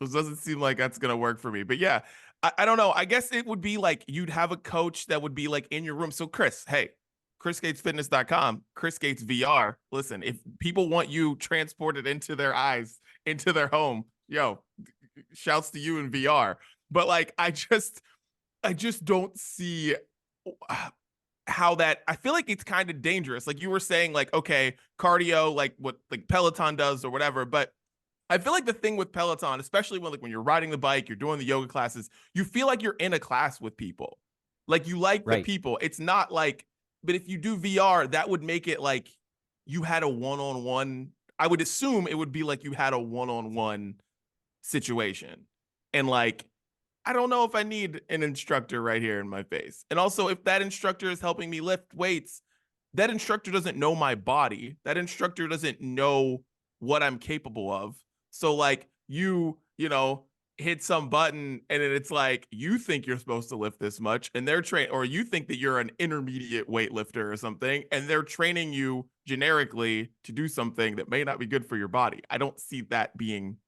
This doesn't seem like that's gonna work for me. But yeah, I don't know. I guess it would be like you'd have a coach that would be like in your room. So Chris, hey, ChrisGatesFitness.com, Chris Gates VR. Listen, if people want you transported into their eyes, into their home, yo, shouts to you in VR. But like I just don't see how that. I feel like it's kind of dangerous. Like you were saying, like, okay, cardio, like what like Peloton does or whatever, but I feel like the thing with Peloton, especially when you're riding the bike, you're doing the yoga classes, you feel like you're in a class with people. Like you like the Right. people. It's not like, but if you do VR, that would make it like you had a one-on-one. I would assume it would be like you had a one-on-one situation. And like, I don't know if I need an instructor right here in my face. And also, if that instructor is helping me lift weights, that instructor doesn't know my body. That instructor doesn't know what I'm capable of. So like you know, hit some button and it's like you think you're supposed to lift this much and they're trained, or you think that you're an intermediate weightlifter or something and they're training you generically to do something that may not be good for your body. I don't see that being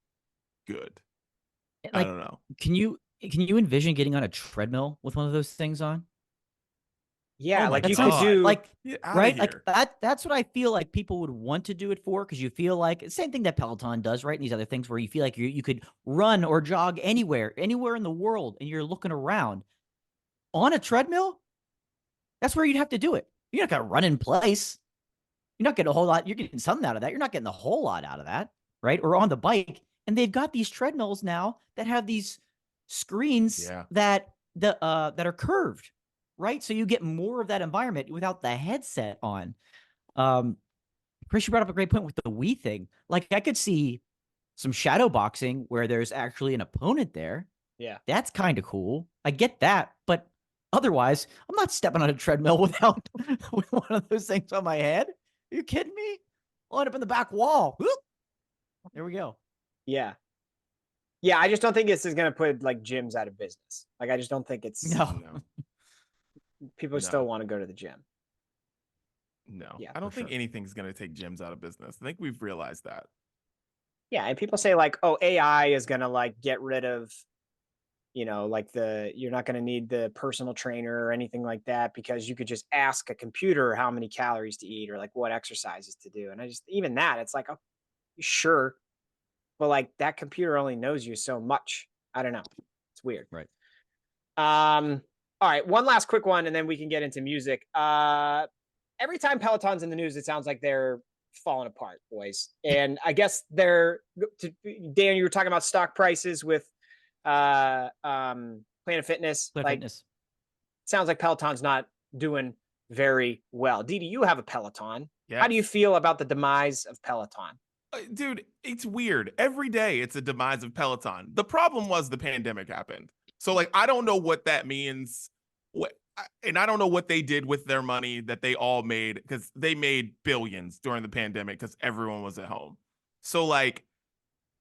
good. I Like, don't know. can you envision getting on a treadmill with one of those things on? Yeah, Oh my like That you sounds could do like Get out of right, here. like that's what I feel like people would want to do it for, because you feel like same thing that Peloton does, right? And these other things where you feel like you could run or jog anywhere in the world, and you're looking around on a treadmill. That's where you'd have to do it. You're not gonna run in place. You're not getting a whole lot. You're getting something out of that. You're not getting a whole lot out of that, right? Or on the bike, and they've got these treadmills now that have these screens Yeah. that are curved, right? So you get more of that environment without the headset on. Chris, you brought up a great point with the Wii thing. Like, I could see some shadow boxing where there's actually an opponent there. Yeah. That's kind of cool. I get that, but otherwise, I'm not stepping on a treadmill without with one of those things on my head. Are you kidding me? I'll end up in the back wall. Whoop. There we go. Yeah. Yeah, I just don't think this is going to put like gyms out of business. Like, I just don't think it's No. people still want to go to the gym. No. Yeah, I don't for think sure. anything's going to take gyms out of business. I think we've realized that. Yeah, and people say like, oh, AI is going to like get rid of, like you're not going to need the personal trainer or anything like that, because you could just ask a computer how many calories to eat or like what exercises to do. And even that, it's like, oh, sure. But like that computer only knows you so much. I don't know. It's weird. Right. All right, one last quick one and then we can get into music. Every time Peloton's in the news, it sounds like they're falling apart, boys. And I guess Dan, you were talking about stock prices with Planet Fitness. Planet Like, Fitness. sounds like Peloton's not doing very well. Didi, you have a Peloton. Yeah. How do you feel about the demise of Peloton? Dude, it's weird. Every day it's a demise of Peloton. The problem was the pandemic happened. So like, I don't know what that means. And I don't know what they did with their money that they all made, because they made billions during the pandemic because everyone was at home. So like,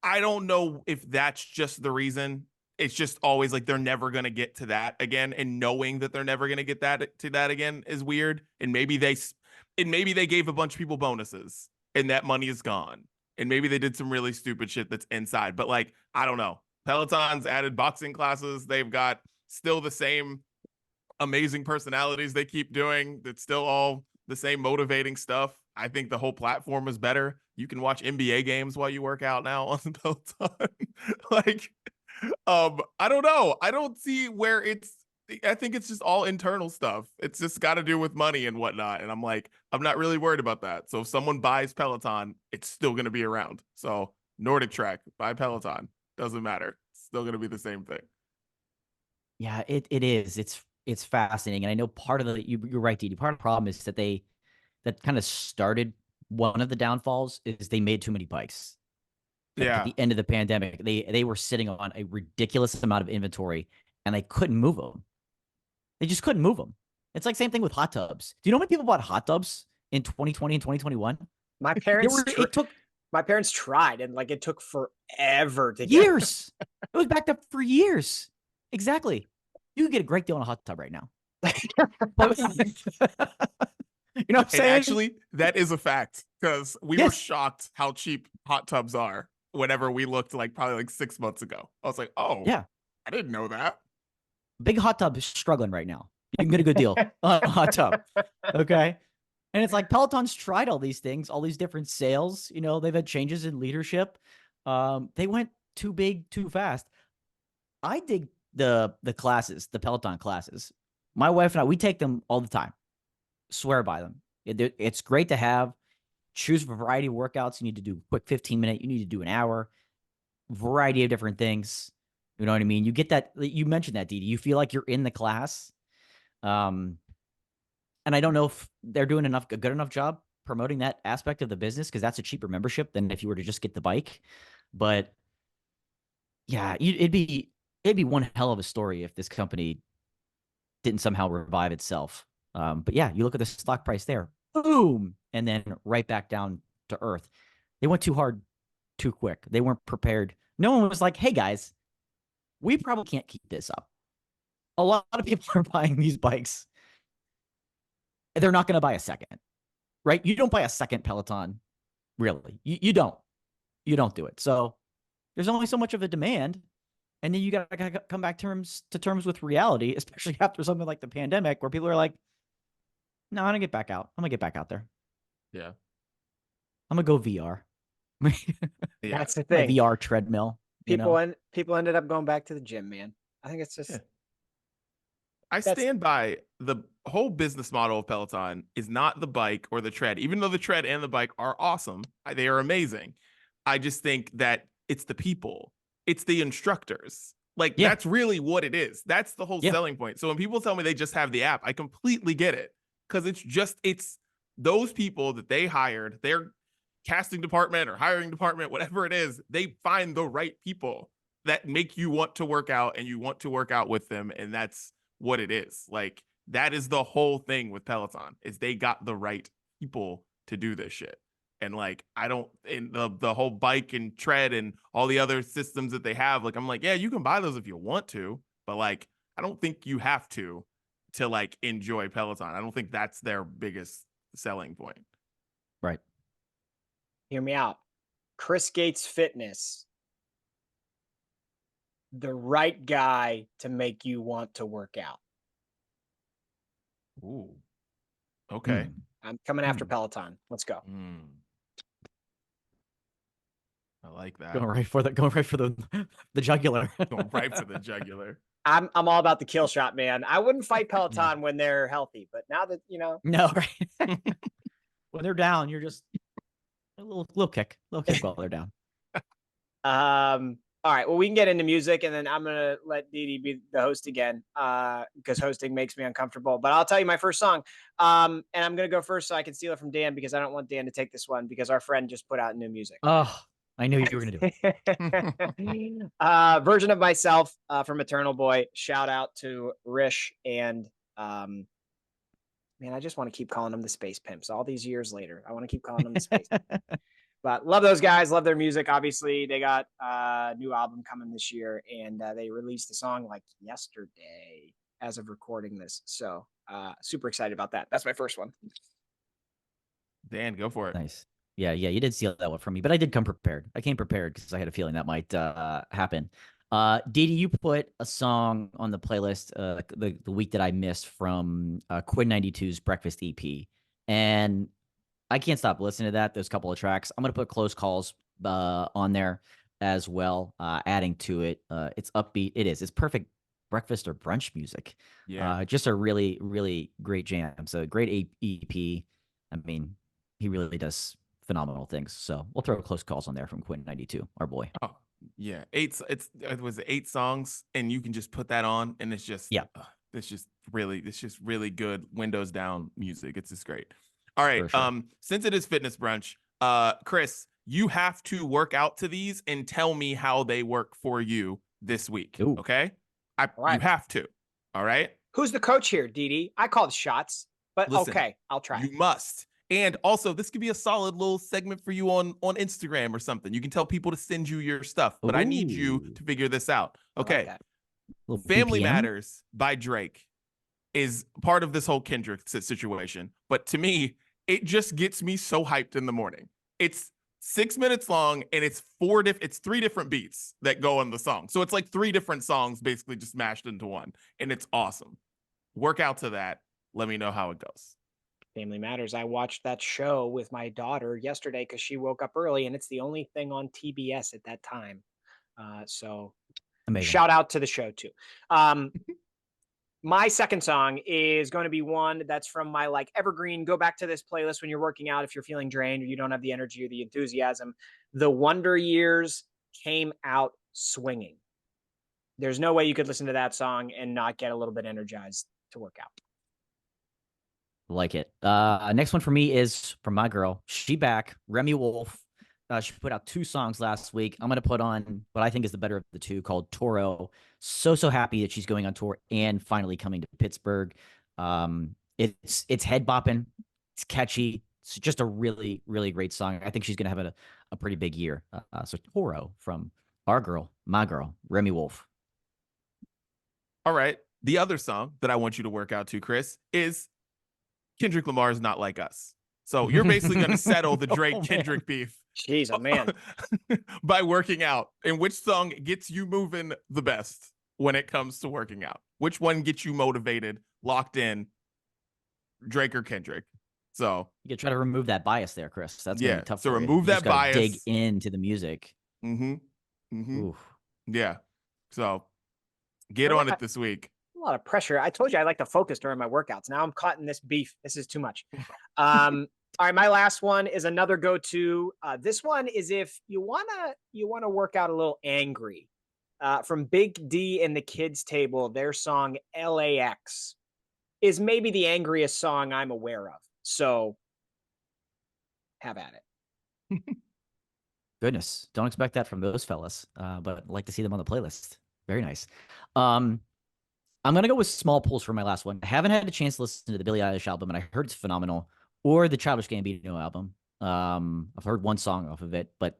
I don't know if that's just the reason. It's just always like they're never going to get to that again, and knowing that they're never going to get that again is weird. And maybe they gave a bunch of people bonuses and that money is gone. And maybe they did some really stupid shit that's inside. But like, I don't know. Peloton's added boxing classes. They've got still the same amazing personalities they keep doing. That's still all the same motivating stuff. I think the whole platform is better. You can watch NBA games while you work out now on Peloton. Like, I don't know. I don't see where I think it's just all internal stuff. It's just got to do with money and whatnot. And I'm like, I'm not really worried about that. So if someone buys Peloton, it's still going to be around. So Nordic Trek, buy Peloton. Doesn't matter. It's still going to be the same thing. Yeah, it is. It's fascinating. And I know part of you're right, Didi. Part of the problem is that kind of started one of the downfalls is they made too many bikes. Like, Yeah. at the end of the pandemic, they were sitting on a ridiculous amount of inventory and they couldn't move them. They just couldn't move them. It's like same thing with hot tubs. Do you know how many people bought hot tubs in 2020 and 2021? My parents It took my parents tried, and like it took forever to get years. It was backed up for years. Exactly. You can get a great deal on a hot tub right now. But, you know what I'm saying? Actually, that is a fact, because we were Yes. shocked how cheap hot tubs are whenever we looked, like probably like 6 months ago. I was like, oh, Yeah. I didn't know that. Big hot tub is struggling right now. You can get a good deal on a hot tub. Okay. And it's like Peloton's tried all these things, all these different sales. You know, they've had changes in leadership. They went too big, too fast. I dig the classes, the Peloton classes. My wife and I, we take them all the time. Swear by them. It's great to have. Choose a variety of workouts. You need to do quick 15-minute. You need to do an hour. Variety of different things. You know what I mean? You get that. You mentioned that, Didi. You feel like you're in the class. And I don't know if they're doing a good enough job promoting that aspect of the business, because that's a cheaper membership than if you were to just get the bike. But yeah, it'd be one hell of a story if this company didn't somehow revive itself. But yeah, you look at the stock price there, boom, and then right back down to earth. They went too hard, too quick. They weren't prepared. No one was like, hey guys, we probably can't keep this up. A lot of people are buying these bikes. They're not going to buy a second, right? You don't buy a second Peloton, really. You don't. You don't do it. So there's only so much of a demand. And then you got to come back to terms with reality, especially after something like the pandemic where people are like, no, I'm going to get back out. I'm going to get back out there. Yeah. I'm going to go VR. Yeah. That's the My thing. VR treadmill. People ended up going back to the gym, man. I think it's just Yeah. I stand by the whole business model of Peloton is not the bike or the tread, even though the tread and the bike are awesome. They are amazing. I just think that it's the people, it's the instructors. Like, Yeah. that's really what it is. That's the whole Yeah. selling point. So when people tell me they just have the app, I completely get it, because it's those people that they hired, their casting department or hiring department, whatever it is, they find the right people that make you want to work out and you want to work out with them. And that's what it is. Like, that is the whole thing with Peloton, is they got the right people to do this shit. And like, I don't, in the whole bike and tread and all the other systems that they have, like, I'm like, yeah, you can buy those if you want to, but like, I don't think you have to like enjoy Peloton. I don't think that's their biggest selling point. Right. Hear me out. Chris Gates Fitness, the right guy to make you want to work out. Ooh. Okay. I'm coming after Peloton. Let's go. I like that. Going right for the jugular. Going right for the jugular. I'm all about the kill shot, man. I wouldn't fight Peloton when they're healthy, but now that No, right. When they're down, you're just a little kick while they're down. All right. Well, we can get into music, and then I'm gonna let Dee Dee be the host again, because hosting makes me uncomfortable. But I'll tell you my first song. And I'm gonna go first so I can steal it from Dan, because I don't want Dan to take this one, because our friend just put out new music. Oh, I knew you were gonna do it. Version of myself from Eternal Boy. Shout out to Rish and man, I just want to keep calling them the Space Pimps. All these years later, I want to keep calling them the Space Pimps. But love those guys, love their music. Obviously, they got a new album coming this year, and they released a song like yesterday as of recording this. So super excited about that. That's my first one. Dan, go for it. Nice. Yeah, you did steal that one from me, but I did come prepared. I came prepared because I had a feeling that might happen. Dee Dee, you put a song on the playlist the week that I missed from Quinn 92's Breakfast EP, and I can't stop listening to that. There's a couple of tracks. I'm gonna put Close Calls on there as well, adding to it. It's upbeat. It's perfect breakfast or brunch music. Yeah, just a really, really great jam. So great EP. I mean, he really does phenomenal things. So we'll throw Close Calls on there from Quinn 92, our boy. Oh yeah, it was 8 songs, and you can just put that on, and it's just it's just really good windows down music. It's just great. All right, sure. Since it is Fitness Brunch, Chris, you have to work out to these and tell me how they work for you this week. Ooh. Okay, right. You have to. All right. Who's the coach here, Dee Dee? I called shots, but listen, okay, I'll try. You must. And also, this could be a solid little segment for you on Instagram or something. You can tell people to send you your stuff, but I need you to figure this out. Okay. Like Family Matters by Drake is part of this whole Kendrick situation. But to me, it just gets me so hyped in the morning. It's 6 minutes long, and it's 3 different beats that go on the song. So it's like 3 different songs basically just mashed into one. And it's awesome. Work out to that. Let me know how it goes. Family Matters. I watched that show with my daughter yesterday because she woke up early, and it's the only thing on TBS at that time. So amazing. Shout out to the show too. My second song is going to be one that's from my like evergreen. Go back to this playlist when you're working out if you're feeling drained or you don't have the energy or the enthusiasm. The Wonder Years Came Out Swinging. There's no way you could listen to that song and not get a little bit energized to work out. Like it. Next one for me is from my girl. She back. Remy Wolf. She put out 2 songs last week. I'm going to put on what I think is the better of the 2 called Toro. So happy that she's going on tour and finally coming to Pittsburgh. It's head bopping. It's catchy. It's just a really, really great song. I think she's going to have a pretty big year. So Toro from our girl, my girl, Remy Wolf. All right. The other song that I want you to work out to, Chris, is Kendrick Lamar's Not Like Us. So you're basically going to settle the Drake Kendrick beef. Jeez, oh man. By working out. And which song gets you moving the best when it comes to working out? Which one gets you motivated, locked in, Drake or Kendrick? So you could try to remove that bias there, Chris. That's gonna be tough. So for remove you. that bias. Dig into the music. Yeah. So get on it this week. A lot of pressure. I told you I like to focus during my workouts. Now I'm caught in this beef. This is too much. All right, my last one is another go-to. This one is if you wanna work out a little angry. From Big D and the Kids Table, their song LAX is maybe the angriest song I'm aware of. So have at it. Goodness, don't expect that from those fellas, but I'd like to see them on the playlist. Very nice. I'm going to go with Small Pulse for my last one. I haven't had a chance to listen to the Billie Eilish album, and I heard it's phenomenal, or the Childish Gambino album. I've heard one song off of it, but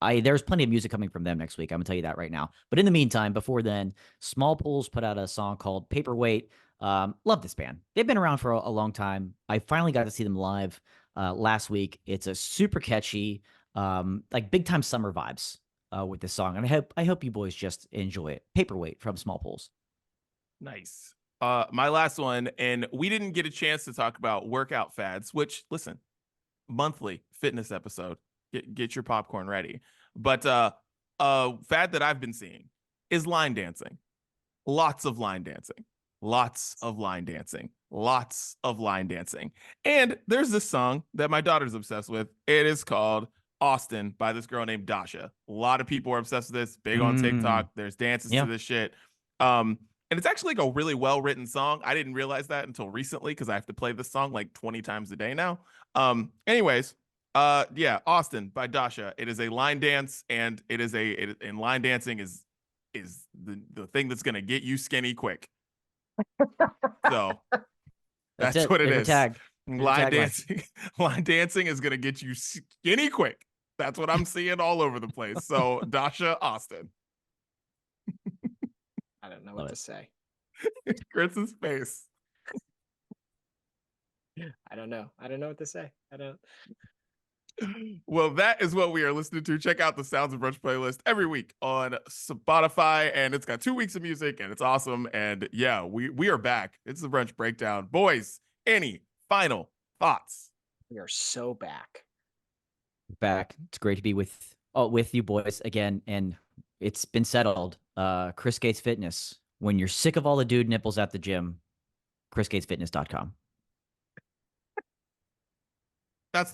there's plenty of music coming from them next week. I'm going to tell you that right now. But in the meantime, before then, Small Pulse put out a song called Paperweight. Love this band. They've been around for a long time. I finally got to see them live last week. It's a super catchy, like big time summer vibes with this song. And I hope you boys just enjoy it. Paperweight from Small Pulse. Nice. My last one, and we didn't get a chance to talk about workout fads, which, listen, monthly fitness episode. Get your popcorn ready. But a fad that I've been seeing is line dancing. Lots of line dancing. Lots of line dancing. Lots of line dancing. And there's this song that my daughter's obsessed with. It is called Austin by this girl named Dasha. A lot of people are obsessed with this, big on TikTok. There's dances to this shit. And it's actually like a really well-written song. I didn't realize that until recently because I have to play this song like 20 times a day now. Anyways, yeah, Austin by Dasha. It is a line dance, and and line dancing is the thing that's gonna get you skinny quick. So that's what it is. Line dancing is gonna get you skinny quick. That's what I'm seeing all over the place. So Dasha, Austin. I don't know what to say. Chris's face. I don't know. I don't know what to say. I don't. Well, that is what we are listening to. Check out the Sounds of Brunch playlist every week on Spotify, and it's got 2 weeks of music, and it's awesome. And yeah, we are back. It's the Brunch Breakdown. Boys, any final thoughts? We are so back. It's great to be with you boys again, and it's been settled. Chris Gates Fitness. When you're sick of all the dude nipples at the gym, chrisgatesfitness.com. That's the